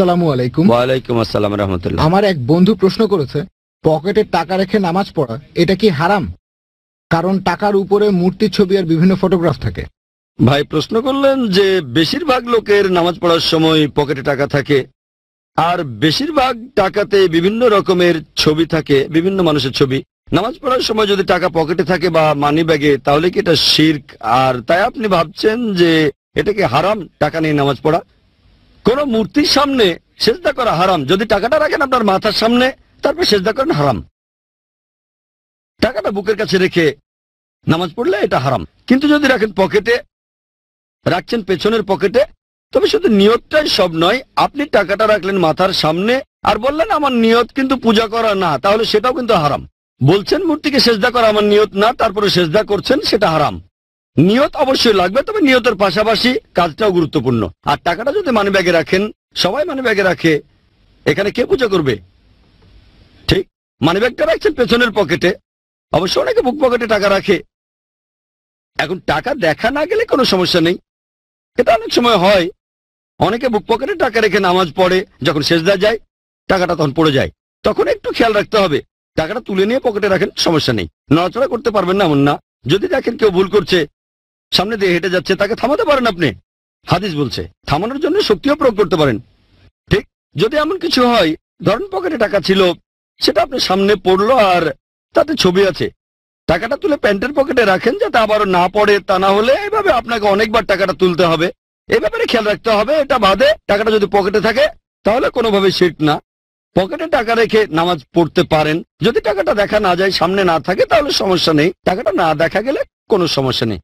আসসালামু আলাইকুম। ওয়ালাইকুম আসসালাম রাহমাতুল্লাহ। আমার এক বন্ধু প্রশ্ন করেছে, পকেটে টাকা রেখে নামাজ পড়া এটা কি হারাম? কারণ টাকার উপরে মূর্তির ছবি আর বিভিন্ন ফটোগ্রাফ থাকে। ভাই প্রশ্ন করলেন যে বেশিরভাগ লোকের নামাজ পড়ার সময় পকেটে টাকা থাকে, আর বেশিরভাগ টাকাতে বিভিন্ন রকমের ছবি থাকে, বিভিন্ন মানুষের ছবি। নামাজ পড়ার সময় যদি টাকা পকেটে থাকে বা মানি ব্যাগে, তাহলে কি এটা শিরক? আর তাই আপনি ভাবছেন যে এটা কি হারাম টাকা নিয়ে নামাজ পড়া? কোন মূর্তির সামনে সেজদা করা হারাম। যদি টাকাটা রাখেন আপনার মাথার সামনে, তারপর সেজদা করেন, হারাম। টাকাটা বুকের কাছে রেখে নামাজ পড়লে এটা হারাম। কিন্তু যদি রাখেন পকেটে, রাখছেন পেছনের পকেটে, তবে শুধু নিয়তটাই সব নয়। আপনি টাকাটা রাখলেন মাথার সামনে আর বললেন আমার নিয়ত কিন্তু পূজা করা না, তাহলে সেটাও কিন্তু হারাম। বলছেন মূর্তিকে সেজদা করা আমার নিয়ত না, তারপরে সেজদা করছেন, সেটা হারাম। নিয়ত অবশ্যই লাগবে, তবে নিয়তের পাশাপাশি কাজটাও গুরুত্বপূর্ণ। আর টাকাটা যদি মানি ব্যাগে রাখেন, সবাই মানি ব্যাগে রাখে, এখানে কে পূজা করবে? ঠিক, মানি ব্যাগটা রাখছেন পেছনের পকেটে, অবশ্য অনেকে বুক পকেটে টাকা রাখে। এখন টাকা দেখা না গেলে কোনো সমস্যা নেই, এটা অনেক সময় হয়। অনেকে বুক পকেটে টাকা রেখে নামাজ পড়ে, যখন সেজদা যায় টাকাটা তখন পড়ে যায়, তখন একটু খেয়াল রাখতে হবে। টাকাটা তুলে নিয়ে পকেটে রাখেন, সমস্যা নেই। নড়াচড়া করতে পারবেন না এমন না। যদি দেখেন কেউ ভুল করছে, সামনে দিয়ে হেঁটে যাচ্ছে, তাকে থামাতে পারেন আপনি। হাদিস বলছে থামানোর জন্য শক্তিও প্রয়োগ করতে পারেন। ঠিক, যদি এমন কিছু হয়, ধরেন পকেটে টাকা ছিল, সেটা আপনার সামনে পড়লো আর তাতে ছবি আছে, টাকাটা তুলে প্যান্টের পকেটে রাখেন যাতে আবারও না পড়ে। তা না হলে এইভাবে আপনাকে অনেকবার টাকাটা তুলতে হবে। এই ব্যাপারে খেয়াল রাখতে হবে। এটা বাদে টাকাটা যদি পকেটে থাকে তাহলে কোনোভাবে শিরক না। পকেটে টাকা রেখে নামাজ পড়তে পারেন। যদি টাকাটা দেখা না যায়, সামনে না থাকে, তাহলে সমস্যা নেই। টাকাটা না দেখা গেলে কোনো সমস্যা নেই।